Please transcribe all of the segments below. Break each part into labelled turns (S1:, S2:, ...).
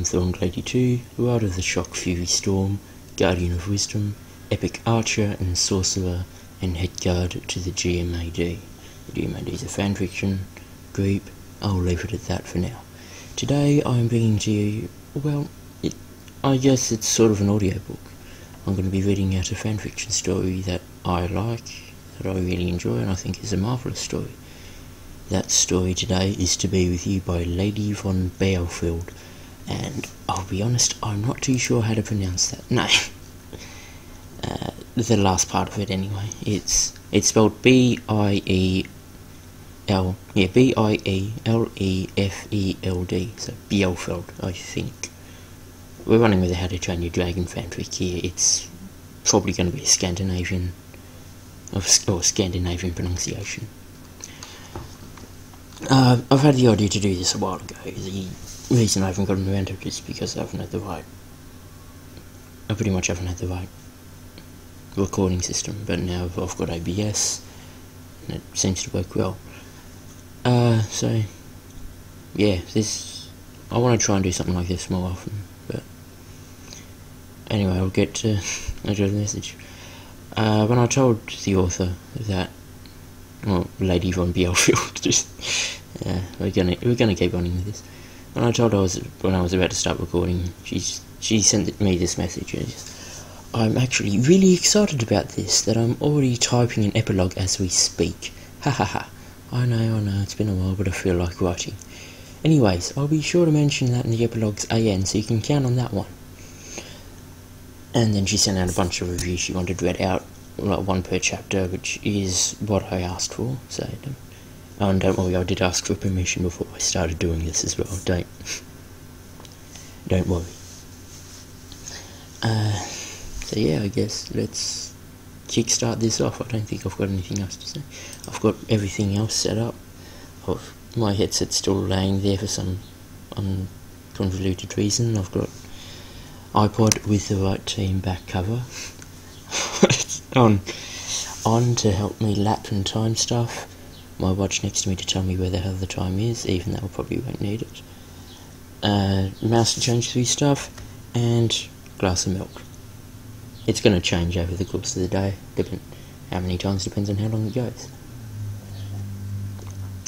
S1: Thornglady 2, World of the Shock Fury Storm, Guardian of Wisdom, Epic Archer and Sorcerer, and Headguard to the GMAD. The GMAD is a fanfiction group. I'll leave it at that for now. Today I'm bringing to you, well, I guess it's sort of an audiobook. I'm going to be reading out a fanfiction story that I like, that I really enjoy, and I think is a marvellous story. That story today is To Be With You by Lady von Bielefeld, and I'll be honest, I'm not too sure how to pronounce that name. The last part of it anyway. It's spelled B-I-E-L-E-F-E-L-D, so Bielefeld, I think. We're running with a How to Train Your Dragon fanfic here. It's probably going to be a Scandinavian, or Scandinavian pronunciation. I've had the idea to do this a while ago. The reason I haven't gotten around to it is because I pretty much haven't had the right recording system, but now I've got OBS, and it seems to work well. So, yeah, I want to try and do something like this more often, but anyway, I'll get to the message. When I told the author that, well, Lady von Bielefeld, we're gonna keep on with this. When I told her when I was about to start recording, she sent me this message. I'm actually really excited about this, that I'm already typing an epilogue as we speak. Ha ha ha. I know, it's been a while, but I feel like writing. Anyways, I'll be sure to mention that in the epilogue's AN, so you can count on that one. And then she sent out a bunch of reviews she wanted read out, like one per chapter, which is what I asked for, so and don't worry, I did ask for permission before I started doing this as well, don't worry. So yeah, I guess let's kickstart this off. I don't think I've got anything else to say. I've got everything else set up. My headset's still laying there for some unconvoluted reason. I've got iPod with the right team back cover. It's on to help me lap and time stuff. My watch next to me to tell me where the hell the time is, even though I probably won't need it. Mouse to change through stuff, and glass of milk. It's going to change over the course of the day. How many times depends on how long it goes.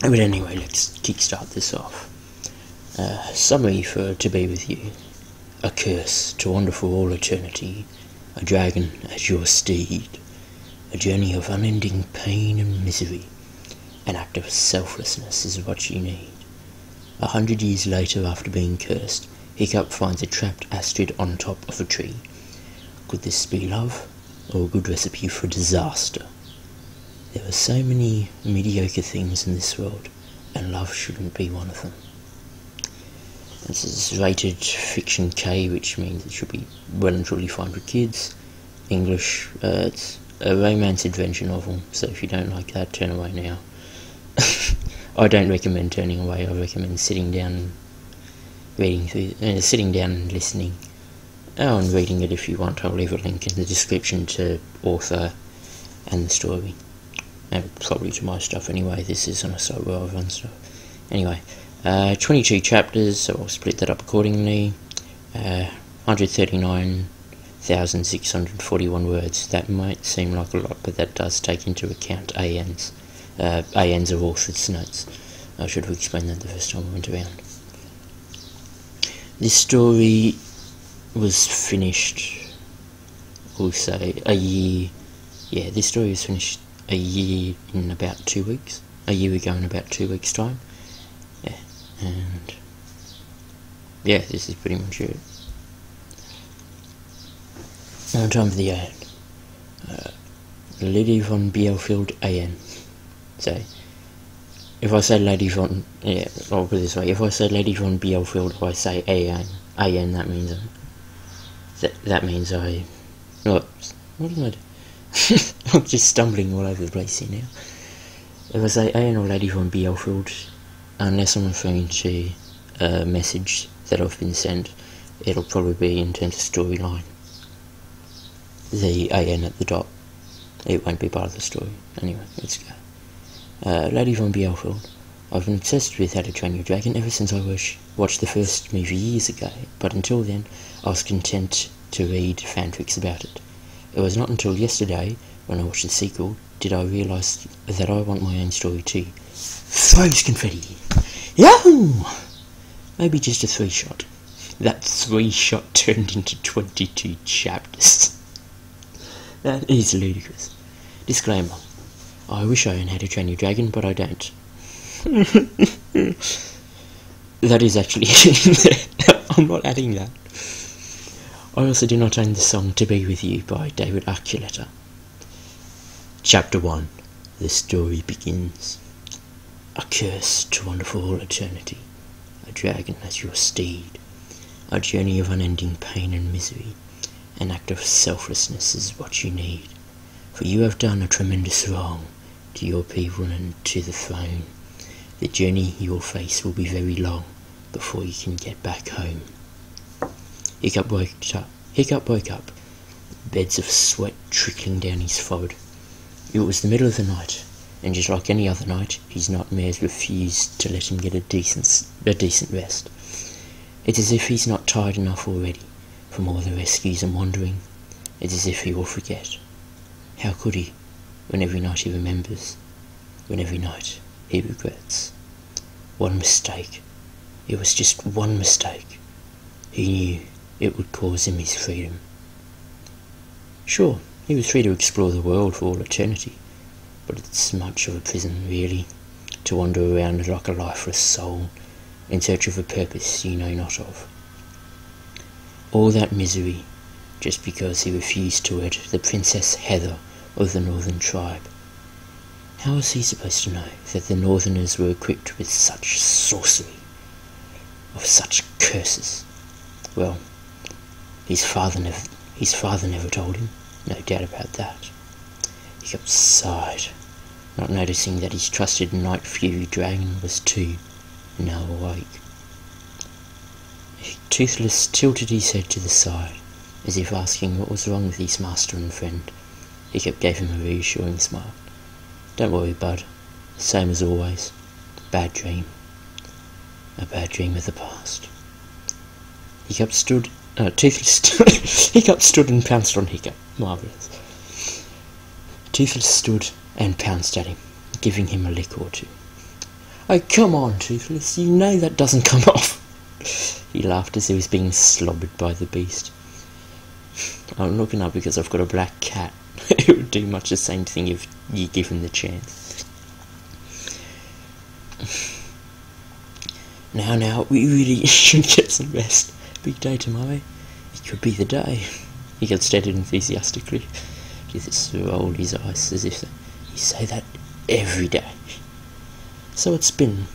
S1: But anyway, let's kickstart this off. Summary for To Be With You. A curse to wander for all eternity. A dragon as your steed. A journey of unending pain and misery. An act of selflessness is what you need. 100 years later, after being cursed, Hiccup finds a trapped Astrid on top of a tree. Could this be love, or a good recipe for disaster? There are so many mediocre things in this world, and love shouldn't be one of them. This is rated fiction K, which means it should be well and truly fine for kids. English, it's a romance adventure novel, so if you don't like that, turn away now. I don't recommend turning away. I recommend sitting down and sitting down and listening. Oh, and reading it if you want. I'll leave a link in the description to author and the story. And probably to my stuff anyway. This is on a site where I run stuff. Anyway, 22 chapters, so I'll split that up accordingly. 139,641 words. That might seem like a lot, but that does take into account ANs. ANs are author's notes. I should have explained that the first time I went around. This story was finished, we'll say, a year. Yeah, this story was finished a year in about 2 weeks. A year ago in about 2 weeks' time. Yeah, and yeah, this is pretty much it. Now time for the AN. Lady von Bielefeld AN. So, if I say Lady von, yeah, I'll put it this way. If I say Lady von Bielefeld, if I say AN, that means that means I. What am I doing? I'm just stumbling all over the place here now. If I say AN or Lady von Bielefeld, unless I'm referring to a message that I've been sent, it'll probably be in terms of storyline. The AN at the top. It won't be part of the story. Anyway, let's go. Lady von Bielefeld. I've been obsessed with How to Train Your Dragon ever since I watched the first movie years ago, but until then I was content to read fanfics about it. It was not until yesterday, when I watched the sequel, did I realise that I want my own story too. Throws confetti! Yahoo! Maybe just a 3-shot. That 3-shot turned into 22 chapters. That is ludicrous. Disclaimer. I wish I owned How to Train Your Dragon, but I don't. That is actually in there. I'm not adding that. I also do not own the song To Be With You by David Archuleta. Chapter 1. The story begins. A curse to wander for all eternity. A dragon as your steed. A journey of unending pain and misery. An act of selflessness is what you need. For you have done a tremendous wrong to your people and to the throne. The journey you will face will be very long before you can get back home. Hiccup woke up, beds of sweat trickling down his forehead. It was the middle of the night, and just like any other night, his nightmares refused to let him get a decent rest. It's as if he's not tired enough already from all the rescues and wandering. It's as if he will forget. How could he, when every night he remembers, when every night he regrets? One mistake. It was just one mistake. He knew it would cause him his freedom. Sure, he was free to explore the world for all eternity, but it's much of a prison, really, to wander around like a lifeless soul, in search of a purpose you know not of. All that misery, just because he refused to wed the Princess Heather of the Northern tribe. How was he supposed to know that the Northerners were equipped with such sorcery, of such curses? Well, his father never told him, no doubt about that. He sighed, not noticing that his trusted Night Fury dragon was too now awake. Toothless tilted his head to the side, as if asking what was wrong with his master and friend. Hiccup gave him a reassuring smile. Don't worry, bud. Same as always. Bad dream. A bad dream of the past. Hiccup stood and pounced on Hiccup. Marvellous. Toothless stood and pounced at him, giving him a lick or two. Oh, come on, Toothless, you know that doesn't come off. He laughed as he was being slobbered by the beast. I'm looking up because I've got a black cat. It would do much the same thing if you give him the chance. Now, we really should get some rest. Big day tomorrow. It could be the day. He got stared enthusiastically. Jesus rolled his eyes as if he say that every day. So it's been,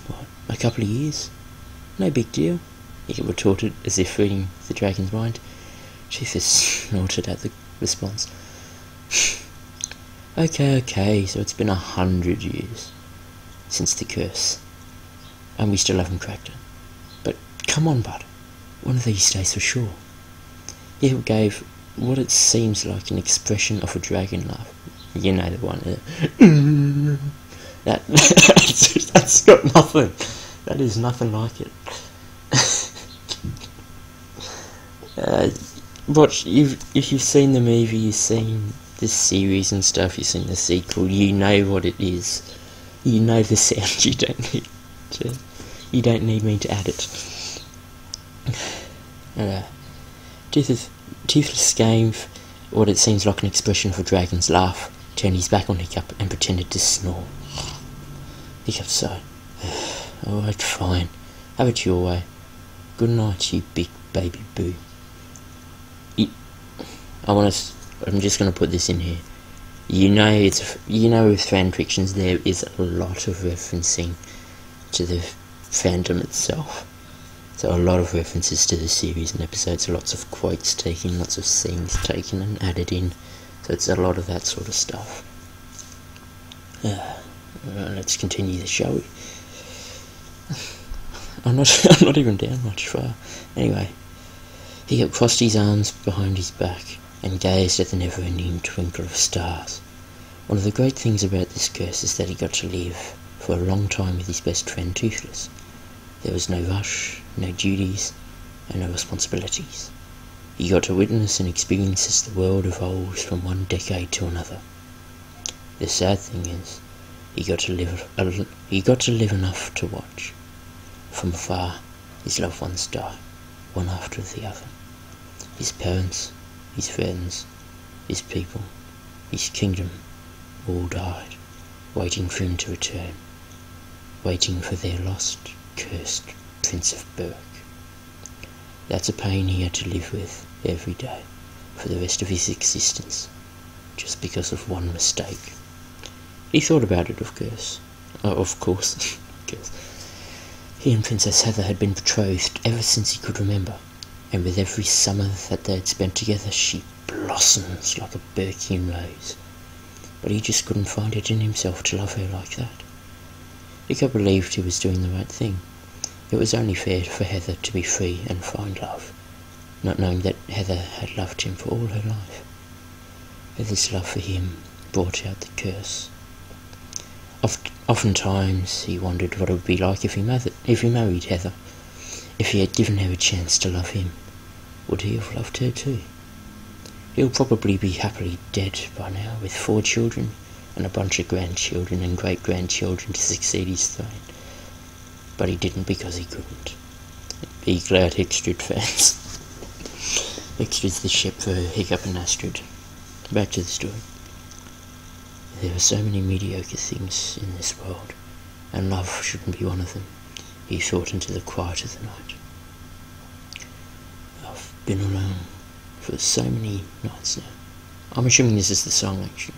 S1: what, a couple of years? No big deal. He retorted as if reading the dragon's mind. Jesus snorted at the response. Okay, so it's been 100 years since the curse, and we still haven't cracked it. But come on, bud, one of these days for sure. He gave what it seems like an expression of a dragon laugh. You know the one. That's got nothing. That is nothing like it. If you've seen the movie, you've seen the series and stuff, you've seen the sequel, you know what it is. You know the sound. You don't need me to add it. Toothless gave what it seems like an expression of a dragon's laugh, turned his back on Hiccup and pretended to snore. Hiccup sighed. Alright, fine. Have it your way. Good night, you big baby boo. I'm just going to put this in here. You know with fanfictions there is a lot of referencing to the fandom itself. So a lot of references to the series and episodes, lots of quotes taken, lots of scenes taken and added in. So it's a lot of that sort of stuff. Let's continue the show. I'm not even down much far. Anyway, he crossed his arms behind his back and gazed at the never-ending twinkle of stars. One of the great things about this curse is that he got to live for a long time with his best friend Toothless. There was no rush, no duties, and no responsibilities. He got to witness and experience as the world evolves from one decade to another. The sad thing is, he got to live enough to watch. From afar, his loved ones die, one after the other. His parents, his friends, his people, his kingdom, all died, waiting for him to return, waiting for their lost, cursed Prince of Berk. That's a pain he had to live with every day for the rest of his existence, just because of one mistake. He thought about it, of course. He and Princess Heather had been betrothed ever since he could remember, and with every summer that they had spent together, she blossoms like a Berkian rose. But he just couldn't find it in himself to love her like that. Hiccup believed he was doing the right thing. It was only fair for Heather to be free and find love, not knowing that Heather had loved him for all her life. Heather's love for him brought out the curse. Oftentimes he wondered what it would be like if he married Heather. If he had given her a chance to love him, would he have loved her too? He'll probably be happily dead by now, with 4 children and a bunch of grandchildren and great-grandchildren to succeed his throne. But he didn't because he couldn't. Be glad, Hickstrid fans. Hickstrid's the ship for Hiccup and Astrid. Back to the story. There are so many mediocre things in this world, and love shouldn't be one of them, he thought into the quiet of the night. I've been alone for so many nights now. I'm assuming this is the song, actually.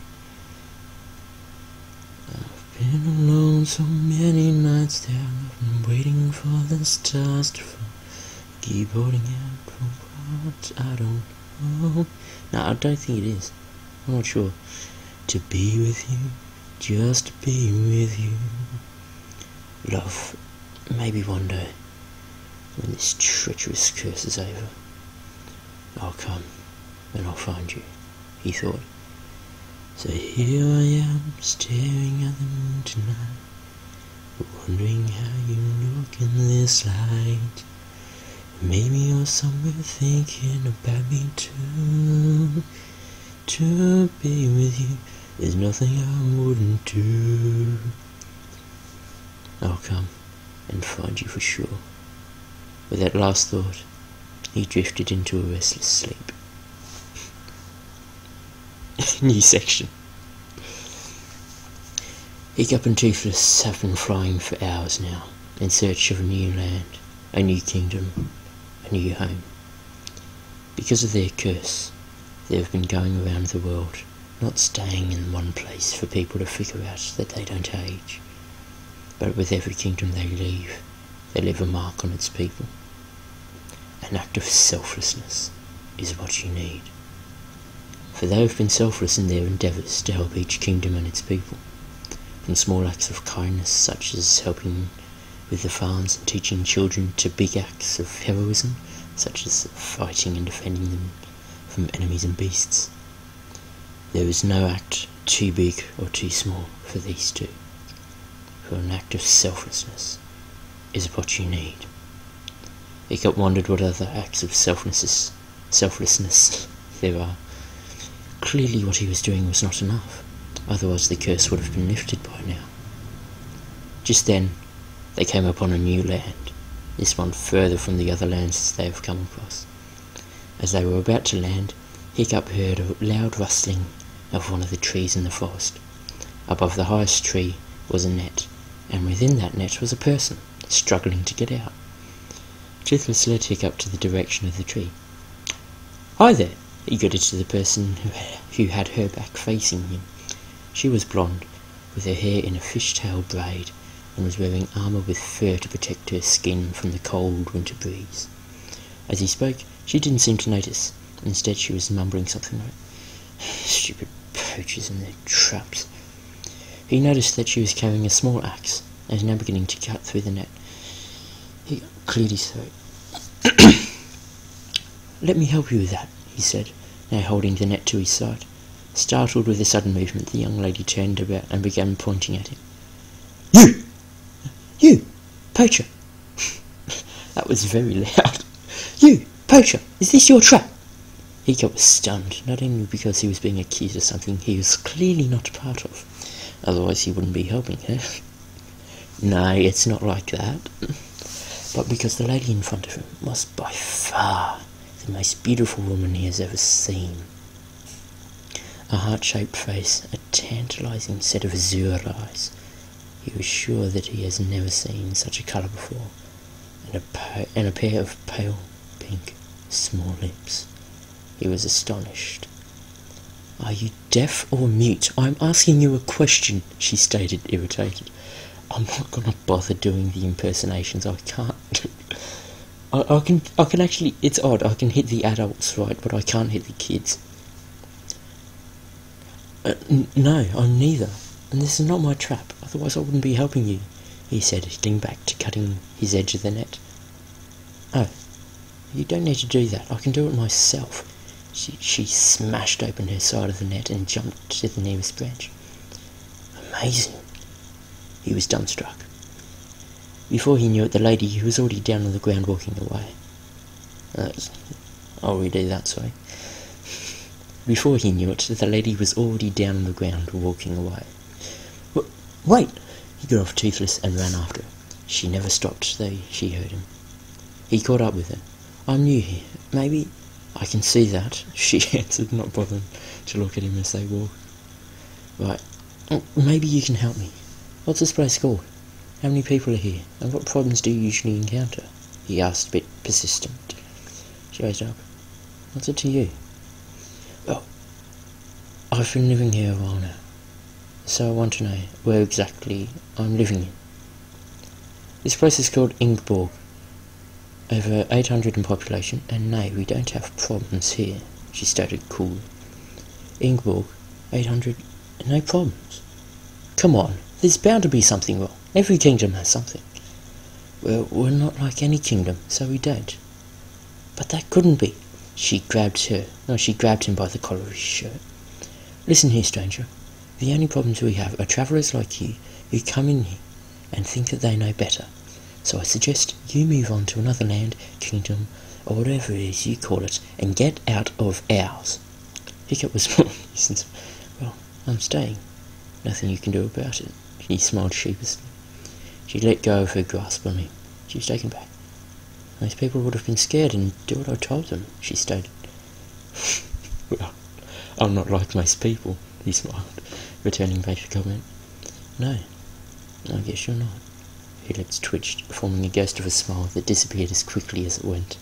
S1: I've been alone so many nights there, I've been waiting for the stars to fall. Keep holding out for what I don't know. No, I don't think it is. I'm not sure. To be with you, just to be with you. Love, maybe one day, when this treacherous curse is over, I'll come and I'll find you, he thought. So here I am, staring at the moon tonight, wondering how you look in this light. Maybe you're somewhere thinking about me too. To be with you, there's nothing I wouldn't do. I'll come and find you for sure. With that last thought, he drifted into a restless sleep. New section. Hiccup and Toothless have been flying for hours now, in search of a new land, a new kingdom, a new home. Because of their curse, they have been going around the world, not staying in one place for people to figure out that they don't age. But with every kingdom they leave a mark on its people. An act of selflessness is what you need. For they have been selfless in their endeavours to help each kingdom and its people. From small acts of kindness such as helping with the farms and teaching children, to big acts of heroism such as fighting and defending them from enemies and beasts. There is no act too big or too small for these two, for an act of selflessness is what you need. Hiccup wondered what other acts of selflessness there are. Clearly what he was doing was not enough, otherwise the curse would have been lifted by now. Just then they came upon a new land, this one further from the other lands they have come across. As they were about to land, Hiccup heard a loud rustling of one of the trees in the forest. Above the highest tree was a net, and within that net was a person, struggling to get out. Toothless led Hiccup to the direction of the tree. "Hi there," he greeted to the person who had her back facing him. She was blonde, with her hair in a fishtail braid, and was wearing armour with fur to protect her skin from the cold winter breeze. As he spoke, she didn't seem to notice. Instead, she was mumbling something like, "Stupid poachers and their traps." He noticed that she was carrying a small axe, and was now beginning to cut through the net. He cleared his throat. "Let me help you with that," he said, now holding the net to his side. Startled with the sudden movement, the young lady turned about and began pointing at him. You! Poacher! That was very loud. You! Poacher! Is this your trap? Hiccup was stunned, not only because he was being accused of something he was clearly not part of, otherwise he wouldn't be helping her. No, it's not like that. But because the lady in front of him was by far the most beautiful woman he has ever seen. A heart-shaped face, a tantalising set of azure eyes. He was sure that he has never seen such a colour before, and a pair of pale pink small lips. He was astonished. Are you deaf or mute? I'm asking you a question, she stated, irritated. I'm not going to bother doing the impersonations. I can't. I can actually, it's odd, I can hit the adults, right, but I can't hit the kids. No, I'm neither, and this is not my trap, otherwise I wouldn't be helping you, he said, hitting back to cutting his edge of the net. Oh, you don't need to do that, I can do it myself. She smashed open her side of the net and jumped to the nearest branch. Amazing. He was dumbstruck. Before he knew it, the lady was already down on the ground walking away. I'll redo that, sorry. Before he knew it, the lady was already down on the ground walking away. Wait! He got off Toothless and ran after her. She never stopped, though she heard him. He caught up with her. I'm new here. Maybe I can see that, she answered, not bothering to look at him as they walked. Right. Maybe you can help me. What's this place called? How many people are here? And what problems do you usually encounter? He asked, a bit persistent. She raised up. What's it to you? Well, I've been living here a while now, so I want to know where exactly I'm living in. This place is called Ingborg. Over 800 in population, and no, we don't have problems here, she stated coolly. Ingborg, 800, no problems. Come on, there's bound to be something wrong. Every kingdom has something. Well, we're not like any kingdom, so we don't. But that couldn't be. She grabbed him by the collar of his shirt. Listen here, stranger. The only problems we have are travellers like you who come in here and think that they know better. So I suggest you move on to another land, kingdom, or whatever it is you call it, and get out of ours. Hiccup was more nuisance. Well, I'm staying. Nothing you can do about it. He smiled sheepishly. She let go of her grasp on him. She was taken back. Most people would have been scared and do what I told them, she stated. Well, I'm not like most people, he smiled, returning back the comment. No, I guess you're not. Her lips twitched, forming a ghost of a smile that disappeared as quickly as it went.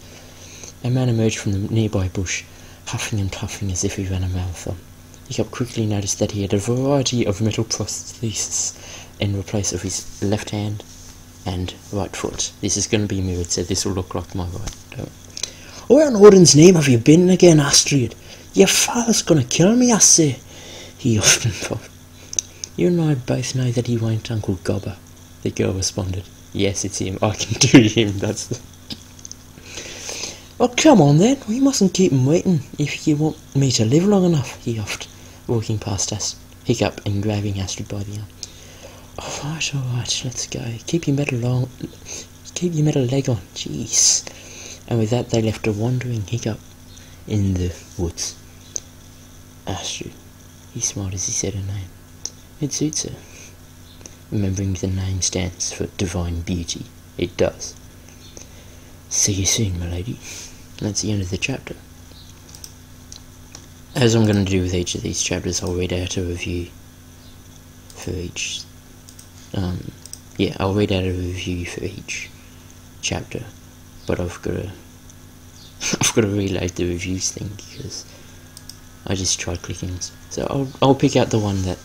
S1: A man emerged from the nearby bush, huffing and puffing as if he ran a marathon. Hiccup quickly noticed that he had a variety of metal prostheses in place of his left hand and right foot. This is going to be mirrored, so this will look like my right. Where in Odin's name have you been again, Astrid? Your father's going to kill me, I say. He often thought. You and I both know that he won't, Uncle Gobber. The girl responded. Yes, it's him. I can do him. That's the... Well, come on then. We mustn't keep him waiting if you want me to live long enough, he offered, walking past us, Hiccup, and grabbing Astrid by the arm. Alright, let's go. Keep your metal leg on. Jeez. And with that, they left a wandering Hiccup in the woods. Astrid. He smiled as he said her name. It suits her. Remembering the name stands for divine beauty. It does. See you soon, my lady. That's the end of the chapter. As I'm going to do with each of these chapters, I'll read out a review for each. I'll read out a review for each chapter, but I've got to reload the reviews thing because I just tried clicking. So I'll pick out the one that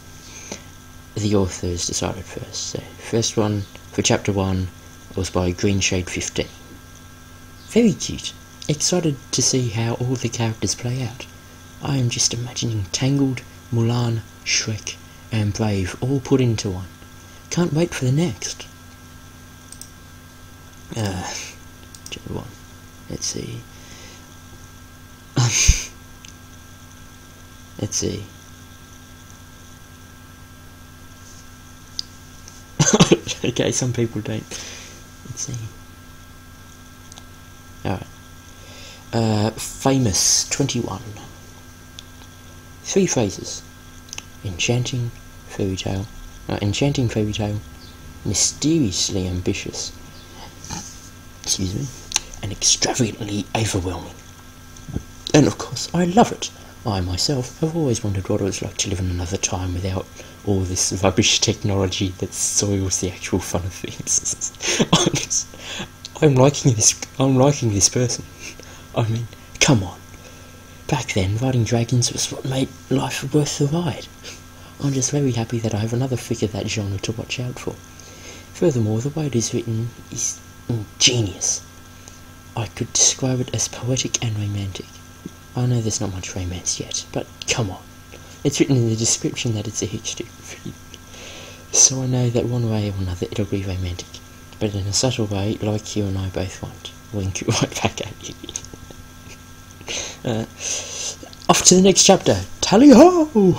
S1: the author has decided first. So first one for chapter 1 was by Greenshade15. Very cute. Excited to see how all the characters play out. I am just imagining Tangled, Mulan, Shrek, and Brave all put into one. Can't wait for the next. Chapter 1. Let's see. Let's see. okay, some people don't. Let's see. Alright. Famous 21. 3 phrases. Enchanting fairy tale. Enchanting fairy tale. Mysteriously ambitious. Excuse me. And extravagantly overwhelming. And of course, I love it. I myself have always wondered what it was like to live in another time without all this rubbish technology that soils the actual fun of things. I'm liking this person. I mean, come on. Back then, riding dragons was what made life worth the ride. I'm just very happy that I have another figure of that genre to watch out for. Furthermore, the way it is written is genius. I could describe it as poetic and romantic. I know there's not much romance yet, but come on. It's written in the description that it's a hipster read. So I know that one way or another it'll be romantic. But in a subtle way, like you and I both want. Wink right back at you. Off to the next chapter. Tally-ho!